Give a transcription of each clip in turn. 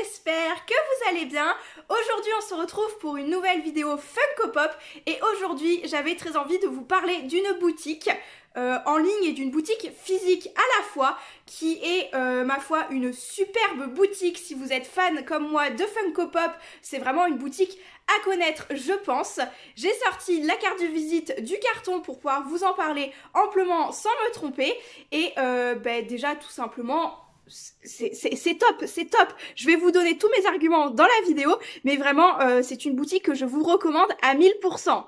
j'espère que vous allez bien. Aujourd'hui on se retrouve pour une nouvelle vidéo Funko Pop et aujourd'hui j'avais très envie de vous parler d'une boutique en ligne et d'une boutique physique à la fois qui est ma foi une superbe boutique. Si vous êtes fan comme moi de Funko Pop, c'est vraiment une boutique à connaître je pense. J'ai sorti la carte de visite du carton pour pouvoir vous en parler amplement sans me tromper et déjà tout simplement c'est top, c'est top. Je vais vous donner tous mes arguments dans la vidéo, mais vraiment c'est une boutique que je vous recommande à 1000%.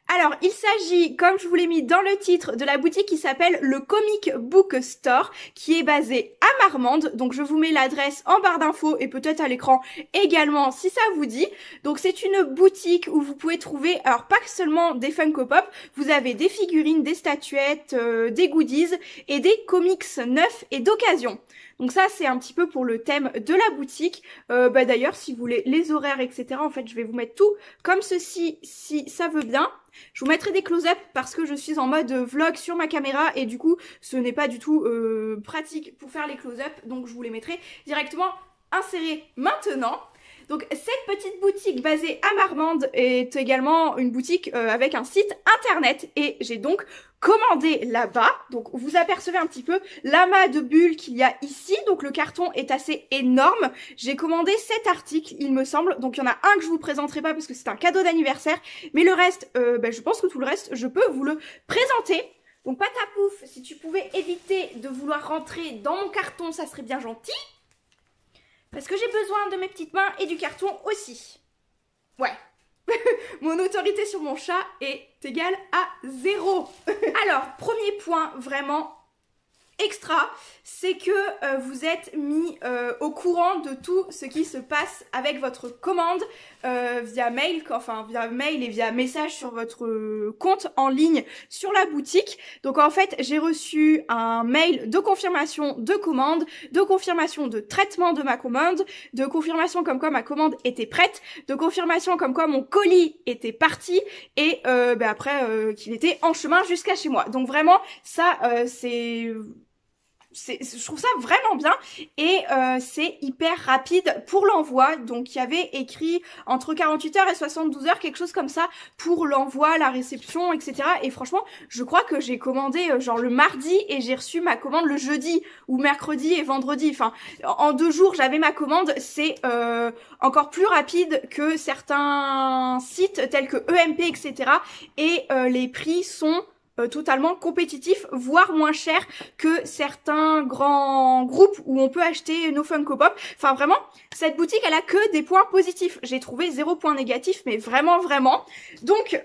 Alors, il s'agit, comme je vous l'ai mis dans le titre, de la boutique qui s'appelle le Comic Book Store, qui est basée à Marmande. Donc, je vous mets l'adresse en barre d'infos et peut-être à l'écran également si ça vous dit. Donc, c'est une boutique où vous pouvez trouver, alors pas seulement des Funko Pop, vous avez des figurines, des statuettes, des goodies et des comics neufs et d'occasion. Donc ça, c'est un petit peu pour le thème de la boutique. D'ailleurs, si vous voulez les horaires, etc., en fait, je vais vous mettre tout comme ceci, si ça veut bien. Je vous mettrai des close-up parce que je suis en mode vlog sur ma caméra et du coup, ce n'est pas du tout pratique pour faire les close-up. Donc, je vous les mettrai directement insérés maintenant. Donc cette petite boutique basée à Marmande est également une boutique avec un site internet et j'ai donc commandé là-bas. Donc vous apercevez un petit peu l'amas de bulles qu'il y a ici. Donc le carton est assez énorme. J'ai commandé 7 articles il me semble. Donc il y en a un que je vous présenterai pas parce que c'est un cadeau d'anniversaire. Mais le reste, je pense que tout le reste, je peux vous le présenter. Donc Patapouf, si tu pouvais éviter de vouloir rentrer dans mon carton, ça serait bien gentil. Parce que j'ai besoin de mes petites mains et du carton aussi. Ouais. Mon autorité sur mon chat est égale à 0. Alors, premier point vraiment extra, c'est que vous êtes mis au courant de tout ce qui se passe avec votre commande via mail et via message sur votre compte en ligne sur la boutique. Donc en fait, j'ai reçu un mail de confirmation de commande, de confirmation de traitement de ma commande, de confirmation comme quoi ma commande était prête, de confirmation comme quoi mon colis était parti et après qu'il était en chemin jusqu'à chez moi. Donc vraiment, ça je trouve ça vraiment bien et c'est hyper rapide pour l'envoi. Donc il y avait écrit entre 48 heures et 72 heures, quelque chose comme ça pour l'envoi, la réception, etc. Et franchement, je crois que j'ai commandé genre le mardi et j'ai reçu ma commande le jeudi ou mercredi et vendredi. Enfin, en 2 jours, j'avais ma commande. C'est encore plus rapide que certains sites tels que EMP, etc. Et les prix sont totalement compétitif, voire moins cher que certains grands groupes où on peut acheter nos Funko Pop. Enfin vraiment, cette boutique elle a que des points positifs. J'ai trouvé 0 point négatif, mais vraiment. Donc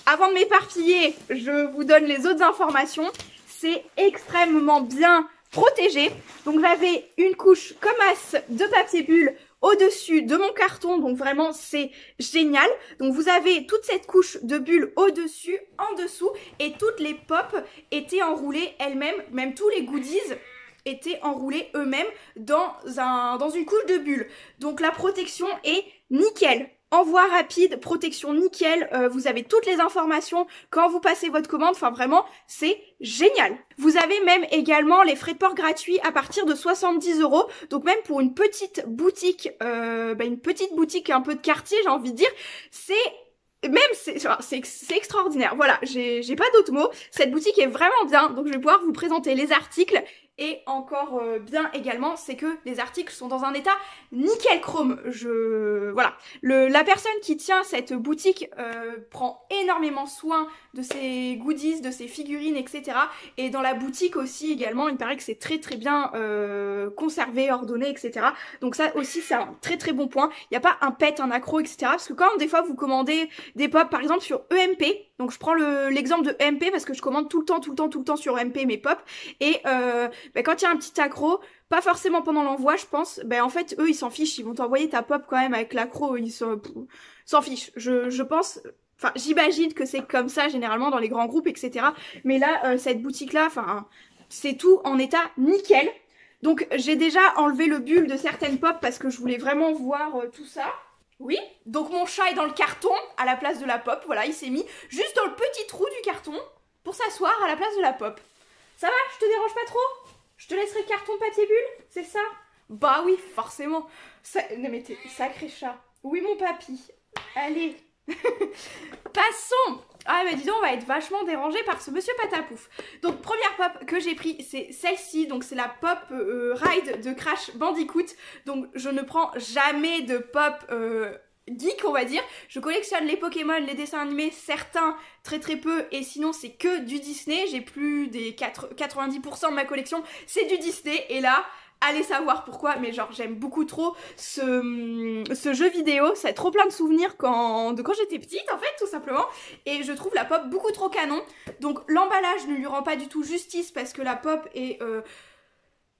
avant de m'éparpiller, je vous donne les autres informations. C'est extrêmement bien protégé. Donc j'avais une couche comme as de papier bulle au-dessus de mon carton, donc vraiment c'est génial. Donc vous avez toute cette couche de bulles au-dessus, en dessous, et toutes les pops étaient enroulées elles-mêmes, même tous les goodies étaient enroulés eux-mêmes dans une couche de bulles. Donc la protection est nickel. Envoi rapide, protection nickel, vous avez toutes les informations quand vous passez votre commande, enfin vraiment c'est génial. Vous avez même également les frais de port gratuits à partir de 70 €, donc même pour une petite boutique, un peu de quartier j'ai envie de dire, c'est extraordinaire. Voilà, j'ai pas d'autres mots, cette boutique est vraiment bien, donc je vais pouvoir vous présenter les articles. Et encore bien également, c'est que les articles sont dans un état nickel chrome. Voilà. La personne qui tient cette boutique prend énormément soin de ses goodies, de ses figurines, etc. Et dans la boutique aussi également, il paraît que c'est très bien conservé, ordonné, etc. Donc ça aussi, c'est un très bon point. Il n'y a pas un pet, un accro, etc. Parce que quand des fois vous commandez des pop, par exemple sur EMP, donc je prends l'exemple de EMP parce que je commande tout le temps sur EMP mes pop. Et quand il y a un petit accro, pas forcément pendant l'envoi je pense, en fait eux ils s'en fichent, ils vont t'envoyer ta pop quand même avec l'accro, ils s'en fichent. Je pense, enfin j'imagine que c'est comme ça généralement dans les grands groupes, etc. Mais là cette boutique là, enfin c'est tout en état nickel. Donc j'ai déjà enlevé le bulle de certaines pop parce que je voulais vraiment voir tout ça. Oui, donc mon chat est dans le carton à la place de la pop, voilà, il s'est mis juste dans le petit trou du carton pour s'asseoir à la place de la pop. Ça va, je te dérange pas trop? Je te laisserai le carton papier bulle, c'est ça? Bah oui, forcément. Non mais t'es sacré chat. Oui mon papy. Allez. Passons. Ah bah dis donc, on va être vachement dérangé par ce monsieur Patapouf. Donc première pop que j'ai pris, c'est celle-ci. Donc c'est la pop Ride de Crash Bandicoot. Donc je ne prends jamais de pop geek, on va dire. Je collectionne les Pokémon, les dessins animés, certains très très peu, et sinon c'est que du Disney. J'ai plus des 90% de ma collection, c'est du Disney, et là... Allez savoir pourquoi, mais genre j'aime beaucoup trop ce jeu vidéo, ça a trop plein de souvenirs de quand j'étais petite en fait, tout simplement, et je trouve la pop beaucoup trop canon. Donc l'emballage ne lui rend pas du tout justice parce que la pop est,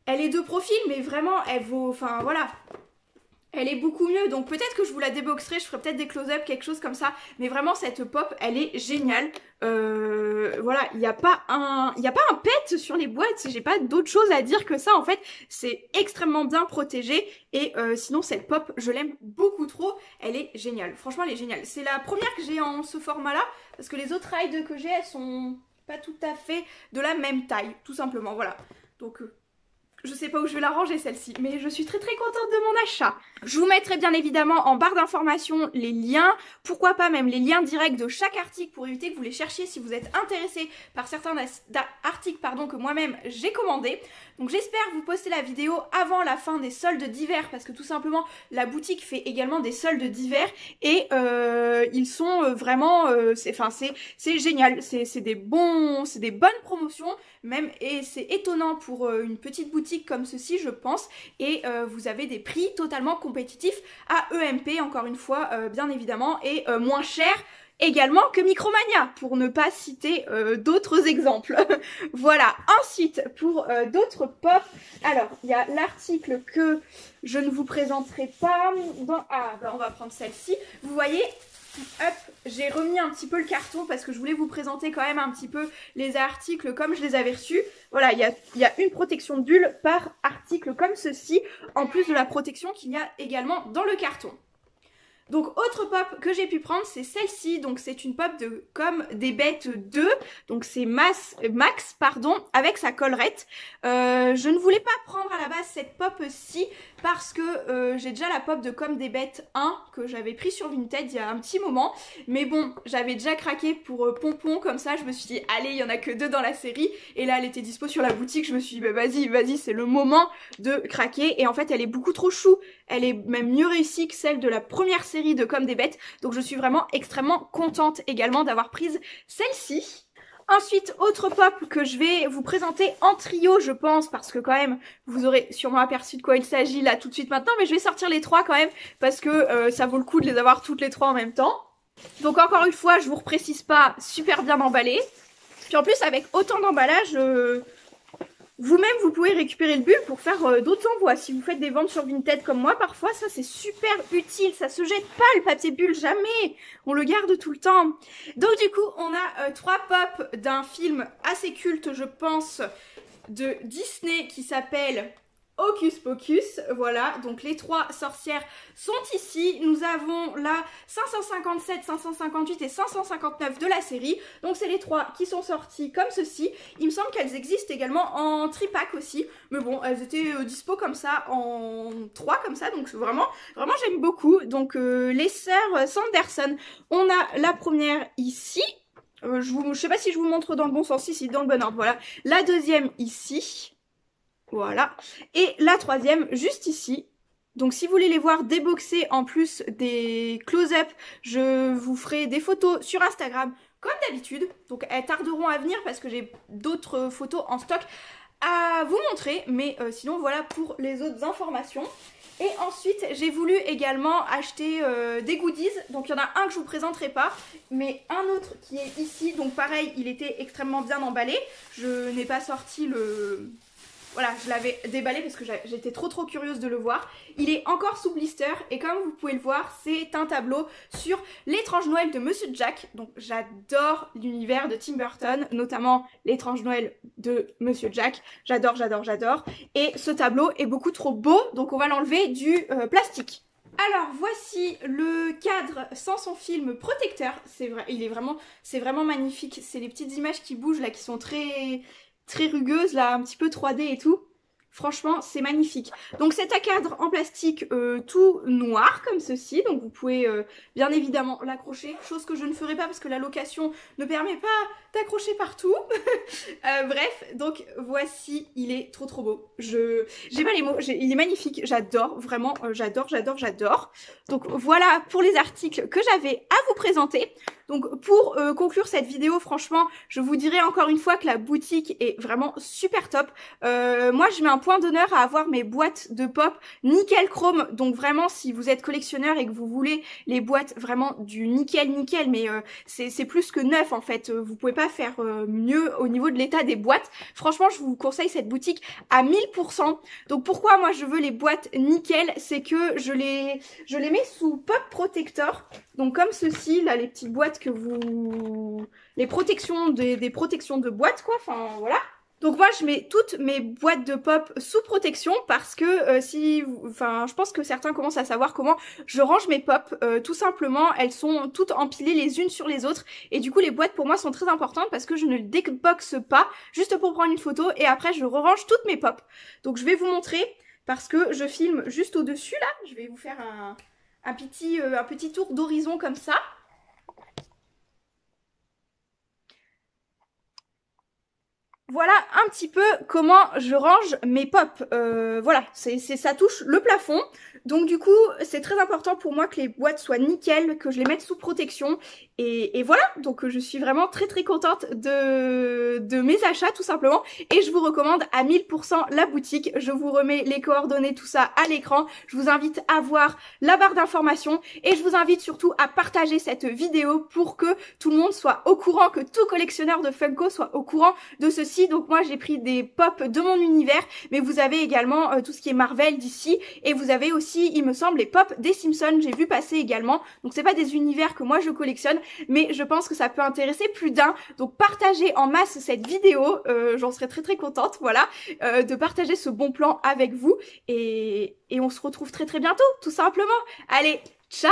elle est de profil, mais vraiment elle vaut, enfin voilà, elle est beaucoup mieux, donc peut-être que je vous la déboxerai, je ferai peut-être des close-up, quelque chose comme ça, mais vraiment cette pop, elle est géniale. Voilà, il n'y a pas un pet sur les boîtes, j'ai pas d'autre chose à dire que ça, en fait, c'est extrêmement bien protégé, et sinon cette pop, je l'aime beaucoup trop, elle est géniale, franchement elle est géniale. C'est la première que j'ai en ce format-là, parce que les autres rides que j'ai, elles sont pas tout à fait de la même taille, tout simplement, voilà. Donc... je sais pas où je vais la ranger celle-ci, mais je suis très très contente de mon achat. Je vous mettrai bien évidemment en barre d'informations les liens, pourquoi pas même les liens directs de chaque article pour éviter que vous les cherchiez si vous êtes intéressé par certains articles que moi-même j'ai commandés. Donc j'espère vous poster la vidéo avant la fin des soldes d'hiver parce que tout simplement la boutique fait également des soldes d'hiver et ils sont vraiment, c'est génial, c'est des bonnes promotions même et c'est étonnant pour une petite boutique comme ceci je pense et vous avez des prix totalement compétitifs à EMP encore une fois bien évidemment et moins cher également que Micromania, pour ne pas citer d'autres exemples. Voilà, ensuite, pour d'autres pop, alors, il y a l'article que je ne vous présenterai pas. On va prendre celle-ci. Vous voyez, hop, j'ai remis un petit peu le carton parce que je voulais vous présenter quand même un petit peu les articles comme je les avais reçus. Voilà, il y a une protection de bulle par article comme ceci, en plus de la protection qu'il y a également dans le carton. Donc autre pop que j'ai pu prendre c'est celle-ci, donc c'est une pop de Comme des Bêtes 2, donc c'est Max avec sa collerette. Je ne voulais pas prendre à la base cette pop-ci parce que j'ai déjà la pop de Comme des Bêtes 1 que j'avais pris sur Vinted il y a un petit moment, mais bon j'avais déjà craqué pour Pompon comme ça, je me suis dit allez il y en a que 2 dans la série et là elle était dispo sur la boutique, je me suis dit bah vas-y c'est le moment de craquer et en fait elle est beaucoup trop chou, elle est même mieux réussie que celle de la première série de Comme des Bêtes, donc je suis vraiment extrêmement contente également d'avoir prise celle-ci. Ensuite, autre pop que je vais vous présenter en trio, je pense, parce que quand même, vous aurez sûrement aperçu de quoi il s'agit là tout de suite maintenant, mais je vais sortir les 3 quand même, parce que ça vaut le coup de les avoir toutes les 3 en même temps. Donc encore une fois, je vous reprécise pas, super bien emballé. Puis en plus, avec autant d'emballage... vous-même, vous pouvez récupérer le bulle pour faire d'autres envois. Si vous faites des ventes sur Vinted comme moi, parfois, ça c'est super utile. Ça se jette pas le papier bulle, jamais. On le garde tout le temps. Donc du coup, on a 3 pops d'un film assez culte, je pense, de Disney qui s'appelle... Hocus Pocus, voilà, donc les 3 sorcières sont ici, nous avons la 557, 558 et 559 de la série, donc c'est les 3 qui sont sorties comme ceci, il me semble qu'elles existent également en tripack aussi, mais bon, elles étaient dispo comme ça, en 3 comme ça, donc vraiment j'aime beaucoup, donc les sœurs Sanderson, on a la première ici, je sais pas si je vous montre dans le bon sens, ici, dans le bon ordre, voilà, la deuxième ici, voilà. Et la troisième, juste ici. Donc si vous voulez les voir déboxer en plus des close-up, je vous ferai des photos sur Instagram comme d'habitude. Donc elles tarderont à venir parce que j'ai d'autres photos en stock à vous montrer. Mais sinon voilà pour les autres informations. Et ensuite j'ai voulu également acheter des goodies. Donc il y en a un que je vous présenterai pas, mais un autre qui est ici. Donc pareil, il était extrêmement bien emballé. Je n'ai pas sorti le... Voilà, je l'avais déballé parce que j'étais trop curieuse de le voir. Il est encore sous blister et comme vous pouvez le voir, c'est un tableau sur l'étrange Noël de Monsieur Jack. Donc j'adore l'univers de Tim Burton, notamment l'étrange Noël de Monsieur Jack. J'adore. Et ce tableau est beaucoup trop beau, donc on va l'enlever du plastique. Alors voici le cadre sans son film protecteur. C'est vrai, c'est vraiment magnifique. C'est les petites images qui bougent là, qui sont très rugueuse là, un petit peu 3D et tout. Franchement, c'est magnifique. Donc c'est un cadre en plastique tout noir comme ceci. Donc vous pouvez bien évidemment l'accrocher. Chose que je ne ferai pas parce que la location ne permet pas d'accrocher partout. Bref, donc voici, il est trop trop beau. J'ai pas les mots, il est magnifique. J'adore, vraiment, j'adore. Donc voilà pour les articles que j'avais à vous présenter. Donc pour conclure cette vidéo, franchement, je vous dirai encore une fois que la boutique est vraiment super top. Moi, je mets un point d'honneur à avoir mes boîtes de pop nickel chrome. Donc vraiment, si vous êtes collectionneur et que vous voulez les boîtes vraiment du nickel, mais c'est plus que neuf en fait. Vous pouvez pas faire mieux au niveau de l'état des boîtes. Franchement, je vous conseille cette boutique à 1000%. Donc pourquoi moi je veux les boîtes nickel, c'est que je les mets sous pop protector. Donc comme ceci, là, les petites boîtes que vous... les protections des protections de boîtes, quoi, enfin voilà. Donc moi je mets toutes mes boîtes de pop sous protection parce que je pense que certains commencent à savoir comment je range mes pop. Tout simplement, elles sont toutes empilées les unes sur les autres et du coup les boîtes pour moi sont très importantes parce que je ne déboxe pas juste pour prendre une photo et après je re-range toutes mes pop. Donc je vais vous montrer parce que je filme juste au-dessus là. Je vais vous faire un petit tour d'horizon comme ça. Voilà un petit peu comment je range mes pop. Voilà, ça touche le plafond. Donc du coup, c'est très important pour moi que les boîtes soient nickel, que je les mette sous protection. Et voilà, donc je suis vraiment très très contente de mes achats tout simplement. Et je vous recommande à 1000% la boutique. Je vous remets les coordonnées, tout ça à l'écran. Je vous invite à voir la barre d'informations. Et je vous invite surtout à partager cette vidéo pour que tout le monde soit au courant, que tout collectionneur de Funko soit au courant de ceci. Donc moi j'ai pris des pop de mon univers, mais vous avez également tout ce qui est Marvel d'ici, et vous avez aussi, il me semble, les pop des Simpsons, j'ai vu passer également. Donc c'est pas des univers que moi je collectionne, mais je pense que ça peut intéresser plus d'un. Donc partagez en masse cette vidéo, j'en serais très très contente, voilà, de partager ce bon plan avec vous, et on se retrouve très très bientôt, tout simplement. Allez, ciao!